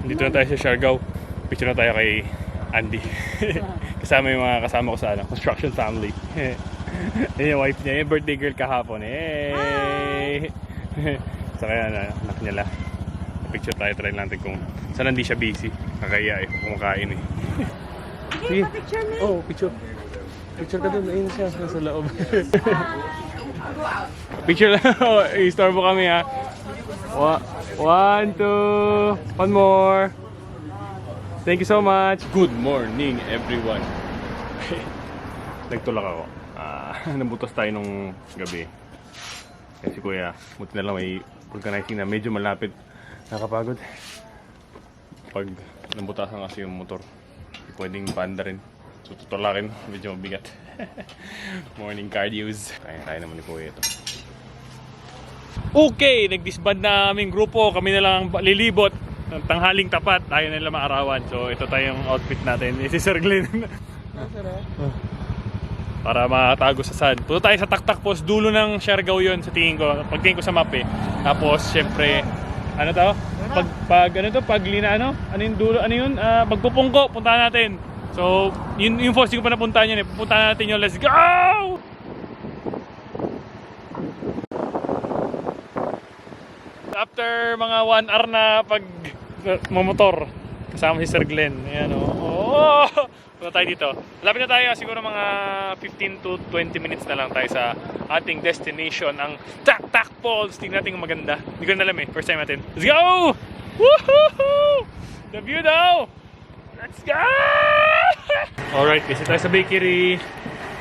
Dito na tayo sa Siargao. Picture na tayo kay Andy. Kasama yung mga kasama ko sa construction family. Yun yung wife niya, yung birthday girl kahapon. Hey! So kaya anak niya la. Picture tayo, try natin kung saan hindi siya busy. Kakaya kumakain eh. Sige, picture me. Oh, picture. Picture ka doon, ayun siya sa loob. Picture lang. I-store mo kami ha. 1, 2, one more. Thank you so much. Good morning everyone. Nagtulak ako. Nabutas tayo nung gabi. Kasi kuya, buti na lang may organizing na medyo malapit. Nakapagod. Pag nabutasan kasi yung motor, pwedeng panda rin. So tutulakin, medyo mabigat. Morning cardios. Kaya naman ni kuya ito. Okay, nag-disband na aming grupo. Kami na lang lilibot ng tanghaling tapat. Tayo na lang maarawan. So ito tayong outfit natin. Si Sir Glenn. Para makatago sa sand. Punta tayo sa Taktak Post. Dulo ng Siargao yun sa tingin ko. Pagtingin ko sa map eh. Tapos syempre, ano to? Ano yung dulo? Ano yun? Pagpupungko. Puntahan natin. So, yung force ko pa napuntahan yun eh. Pupuntahan natin yun. Let's go! After mga 1 hour na motor kasama si Sir Glenn. Ayan o. Oh! Punta tayo dito. Lapit na tayo. Siguro mga 15 to 20 minutes na lang tayo sa ating destination. Ang Taktak Falls. Tingnan natin kung maganda. Hindi ko na alam eh. First time natin. Let's go! Woohoo! The view daw! Let's go! Alright, visit tayo sa bakery.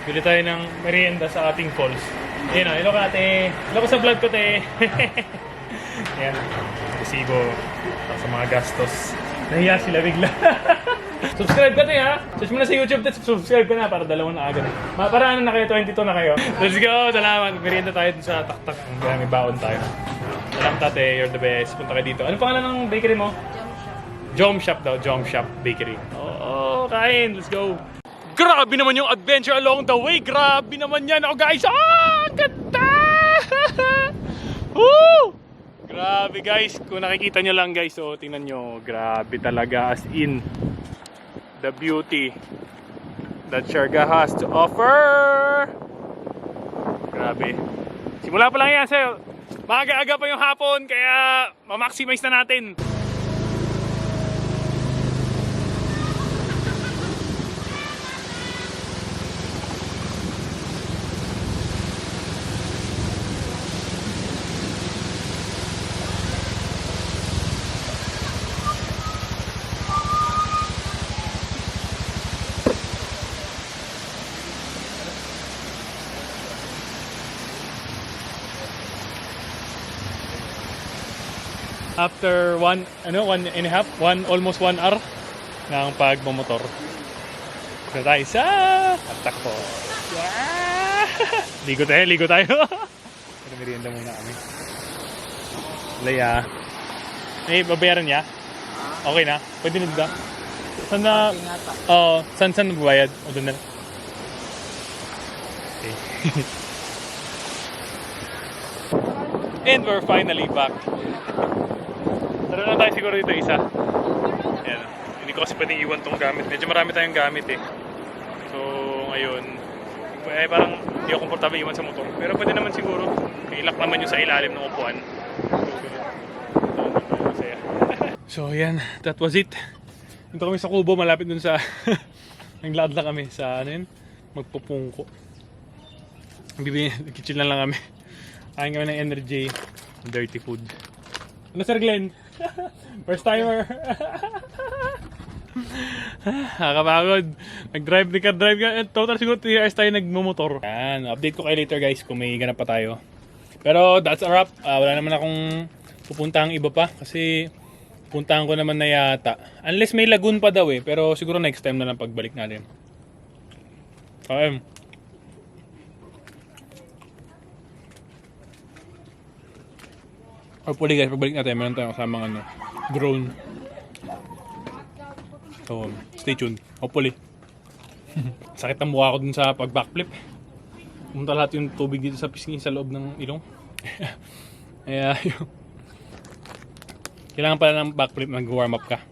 Bili tayo ng merienda sa ating falls. Ayan o, ilo ka ate. Ilo ko sa vlog ko te. Ayan, resibo sa mga gastos. Nahiya sila bigla. Subscribe ka te ha. Search mo na sa YouTube te. Subscribe ka na para dalawang na agad. Para ano na kayo, 22 na kayo. Let's go! Salamat. Merienda tayo sa Taktak. May baon tayo. Salamat tate, you're the best. Punta kayo dito. Ano pangalan ng bakery mo? Jom Shop daw, Jom Shop Bakery. Oo, kain. Let's go. Grabe naman yung adventure along the way. Grabe naman yan. Oh guys, ganda! Woo! Grabe guys. Kung nakikita nyo lang guys, so tingnan nyo. Grabe talaga as in the beauty that Siargao has to offer. Grabe. Simula pa lang yan sa'yo. Maaga-aga pa yung hapon, kaya ma-maximize na natin. After almost 1 hour ng pagmamotor. So tayo sa Taktak po. Yeah! Ligo tayo. Pero merienda muna kami. Laya. Babayaran niya? Okay na? Pwede na ba? Saan na? Saan magbayad? O doon na? Okay. And we're finally back. Tara na tayo siguro dito isa. Ayan. Hindi ko kasi pwedeng iwan tong gamit. Medyo marami tayong gamit eh. So ngayon, parang hindi ako komportable iwan sa motor. Pero pwede naman siguro. Ilak naman yung sa ilalim ng upuan. So yan, that was it. Dito kami sa Kubo, malapit dun sa naglaad lang kami sa ano yun, magpupungko. Kitchen lang kami. Kain kami ng energy, dirty food. Ano Sir Glenn? First timer. Nakakapagod. Nag-drive ka. Total siguro 3 hours tayo nagmumotor. Yan, update ko kayo later guys kung may ganap pa tayo. Pero that's a wrap. Wala naman akong pupuntahang iba pa kasi puntahan ko naman na yata. Unless may lagoon pa daw eh. Pero siguro next time na lang pagbalik natin. Okay. Hopefully guys, pagbalik natin, meron tayong kasamang drone. So, stay tuned. Hopefully. Sakit ang mukha ko dun sa pag-backflip. Pumunta lahat yung tubig dito sa pisngi sa loob ng ilong. Kaya, kailangan pala ng backflip, mag-warm up ka.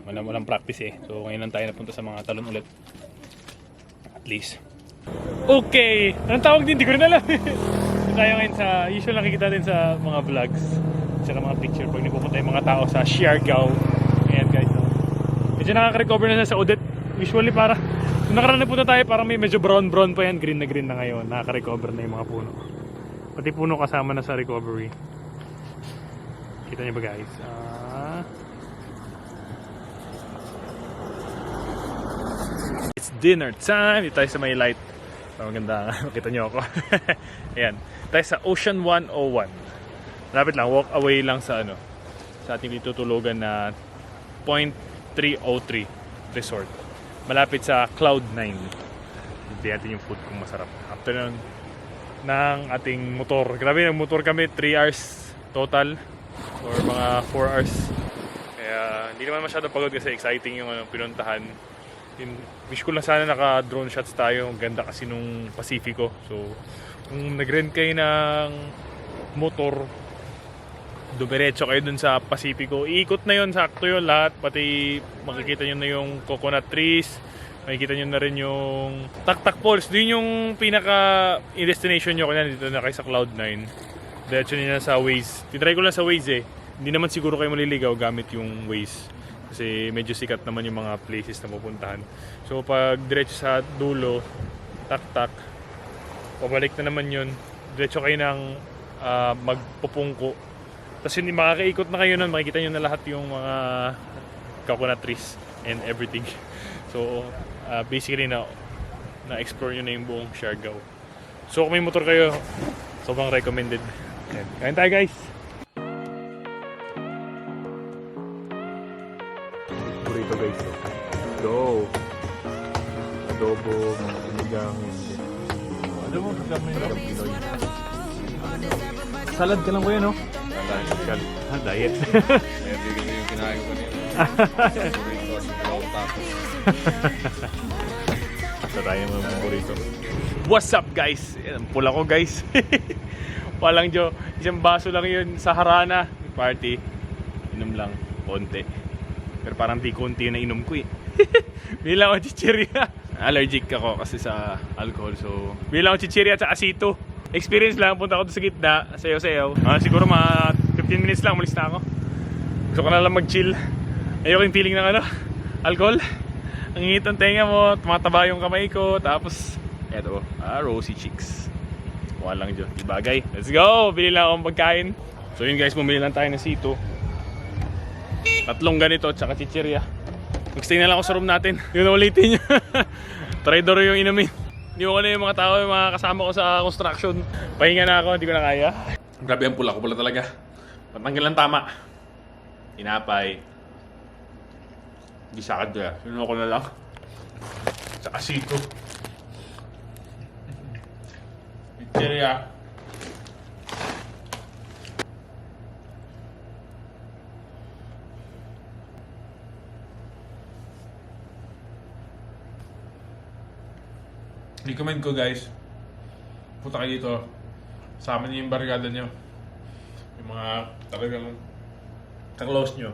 Walang practice eh. So ngayon lang tayo napunta sa mga talon ulit. At least. Okay! Anong tawag din? Hindi ko rin alam. Tayo ngayon sa, usual nakikita din sa mga vlogs. Sa mga picture pag napupunta yung mga tao sa Siargao. Ayan guys. So. Medyo nakaka-recover na sa Odette. Usually para, nung nakaraan na punta tayo, parang may medyo brown pa yan. Green na ngayon. Nakaka-recover na yung mga puno. Pati puno kasama na sa recovery. Kita niyo ba guys? It's dinner time. Dito tayo sa may light. Maganda. Makita niyo ako. Ayan. Tayo sa Ocean 101. Malapit lang. Walk away lang sa sa ating ditutulugan na Point 303 Resort. Malapit sa Cloud9. Hindi natin yung food kung masarap. After nun, ng ating motor. Grabe, nag-motor kami 3 hours total. Or mga 4 hours. Kaya hindi naman masyado pagod kasi exciting yung pinuntahan. Wish ko lang sana naka-drone shots tayo. Ang ganda kasi nung Pacifico. So, kung nag-rent kayo ng motor, dumiretso kayo dun sa Pacifico. Iikot na yun, sakto yun lahat. Pati makikita nyo na yung coconut trees. Makikita nyo na rin yung Tak-Tak Falls. Doon yung pinaka-destination nyo. Kaya dito na kayo sa Cloud9. Diretso nyo na sa Waze. Tinry ko lang sa Waze eh. Hindi naman siguro kayo maliligaw gamit yung Waze. Kasi medyo sikat naman yung mga places na pupuntahan. So pag diretso sa dulo, Tak-Tak, pabalik na naman yun. Diretso kayo ng magpupungko. Tapos hindi makakaikot na kayo nun. Makikita nyo na lahat yung mga coconut trees and everything. So basically na-explore nyo na yung buong Siargao. So kung may motor kayo, sobrang recommended. Kain tayo guys! Burrito guys. Go! Adobo, mga sinigang. Adobo, sinigang yung Pinoy. Salad ka lang ko yun, no? Salad. Diet. Bibigyan yung kinain ko nila. Burritos, tacos. Basta tayo mga burrito. What's up guys? Pula ko guys. Walang jo. Isang baso lang yun sa harana. Party. Inom lang. Konti. Pero parang di konti na inom ko eh. Bilang ako chichirya. Allergic ako kasi sa alcohol. So, bilang ako chichirya at sa asito. Experience lang. Punta ako sa gitna. Sayaw-sayaw. Siguro mga 15 minutes lang. Umalis na ako. Gusto ko na lang mag-chill. Ayoko yung feeling ng alcohol. Ang ingit ng tenga mo. Tumataba yung kamay ko. Tapos, eto. Rosy cheeks. Walang dyan. Ibagay. Let's go! Bili lang akong pagkain. So yun guys, bumili lang tayo ng sito. 3 ganito, tsaka chichirya. Mag-stay na lang ako sa room natin. Yun ulitin nyo. Traidor yung inumin. Hindi ko na yung mga tao, yung mga kasama ko sa construction. Pahinga na ako, hindi ko na kaya. Grabe ang pula ko pala talaga. Patanggal lang tama. Tinapay. Gisakad ko yan. Yun ko na lang. Tsaka sito. Chichirya. Recommend ko guys, punta kayo dito, sama niyo yung barkada nyo, yung mga talagang ka-close nyo.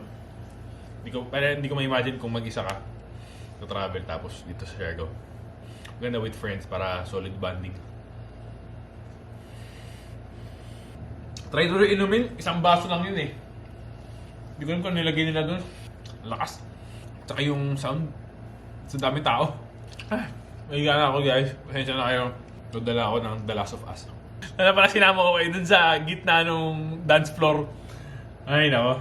Hindi ko ma-imagine kung mag-isa ka sa travel tapos dito sa Siargao. Maganda with friends para solid bonding. Try to inumin, isang baso lang yun eh. Hindi ko alam kung nilagay nila doon. Lakas. Tsaka yung sound, sa daming tao. Mahiga na ako guys. Pasensya na kayo. Dala ako ng The Last of Us. Sana pala sinama ko kayo dun sa gitna nung dance floor. Ay nako.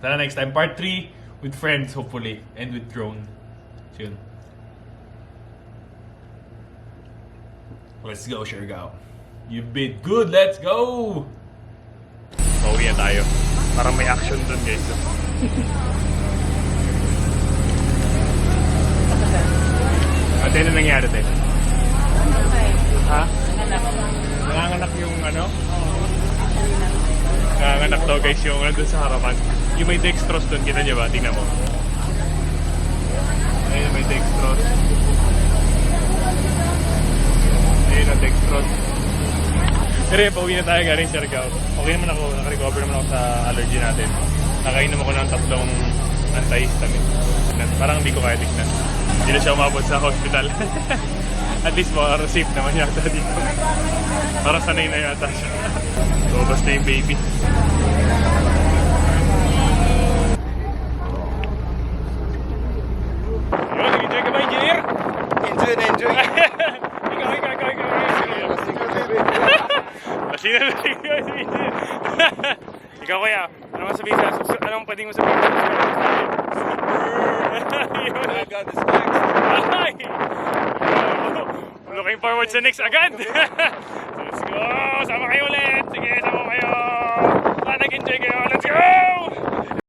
Sana next time. Part 3 with friends hopefully. And with drone. So yun. Let's go Siargao. You've been good. Let's go! Pauwi na tayo. Parang may action dun guys. Ate, ano nangyari tayo? Ha? Nanganganak yung Nanganganak daw guys yung nandun sa harapan. Yung may dextrose dun, kita nyo ba? Tingnan mo. Ayun, may dextrose. Ayun ang dextrose. Pero yun, pauwi na tayo galing Siargao. Okay naman ako, nakarecover naman ako sa allergy natin. Nakainom ako ng antihistamine. Parang hindi ko kaya tignan. Hindi na siya umabot sa hospital. At least parang safe naman yata dito. Parang sanay na yata siya. So, basta yung baby. Yun, enjoy ka ba, engineer? Enjoy na enjoy. Ikaw. Lasing na. Ikaw kuya, ano masabihin anong pwedeng mo sabihin sa I got this next. Ay! Looking forward sa next agad! Let's go! Sama kayo ulit! Sige, sama kayo! Nag-enjoy kayo! Let's go!